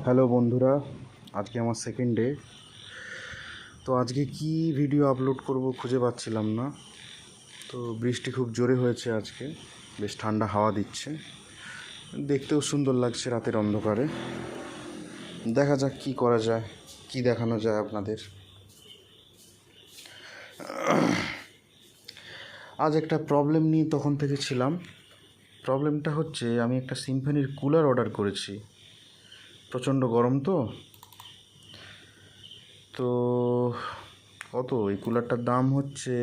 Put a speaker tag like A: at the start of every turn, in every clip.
A: Hello বন্ধুরা, আজকে আমার সেকেন্ড ডে। তো আজকে কি ভিডিও আপলোড করব খুঁজে পাচ্ছিলাম না। তো বৃষ্টি খুব জোরে হয়েছে আজকে, বেশ ঠান্ডা হাওয়া দিচ্ছে, দেখতেও সুন্দর লাগছে রাতের অন্ধকারে। দেখা যাক কি করা যায়, কি দেখানো যায় আপনাদের। আজ একটা প্রবলেম নিয়ে তখন থেকে ছিলাম। প্রবলেমটা হচ্ছে, আমি একটা সিম্ফনির কুলার অর্ডার করেছি। প্রচণ্ড গরম তো কত এই কুলারটার দাম হচ্ছে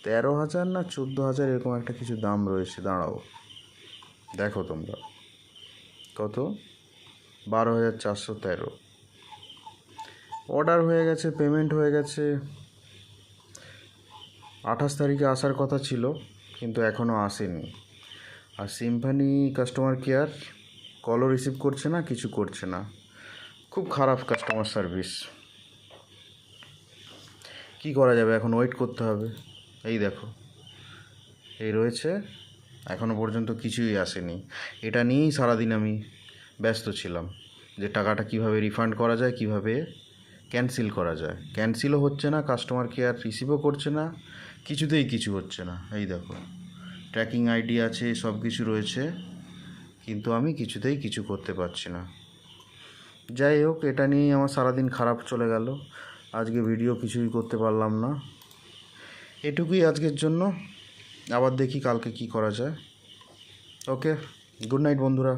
A: 13,000 না 14,000, এরকম একটা কিছু দাম রয়েছে। দাঁড়াও দেখো তোমরা, কত, 12,413। অর্ডার হয়ে গেছে, পেমেন্ট হয়ে গেছে। 28 তারিখে আসার কথা ছিল, কিন্তু এখনও আসেনি। আর সিম্ফনি কাস্টমার কেয়ার কলও রিসিভ করছে না, কিছু করছে না। খুব খারাপ কাস্টমার সার্ভিস। কি করা যাবে, এখন ওয়েট করতে হবে। এই দেখো, এই রয়েছে, এখনও পর্যন্ত কিছুই আসেনি। এটা নিয়েই সারাদিন আমি ব্যস্ত ছিলাম, যে টাকাটা কিভাবে রিফান্ড করা যায়, কিভাবে ক্যান্সেল করা যায়। ক্যান্সেলও হচ্ছে না, কাস্টমার কেয়ার রিসিভও করছে না, কিছুতেই কিছু হচ্ছে না। এই দেখো, ট্র্যাকিং আইডি আছে, সব কিছু রয়েছে, কিন্তু আমি কিছুতেই কিছু করতে পারছি না। যাই হোক, এটা নিয়েই আমার সারাদিন খারাপ চলে গেল। আজকে ভিডিও কিছুই করতে পারলাম না। এটুকুই আজকের জন্য। আবার দেখি কালকে কি করা যায়। ওকে, গুড নাইট বন্ধুরা।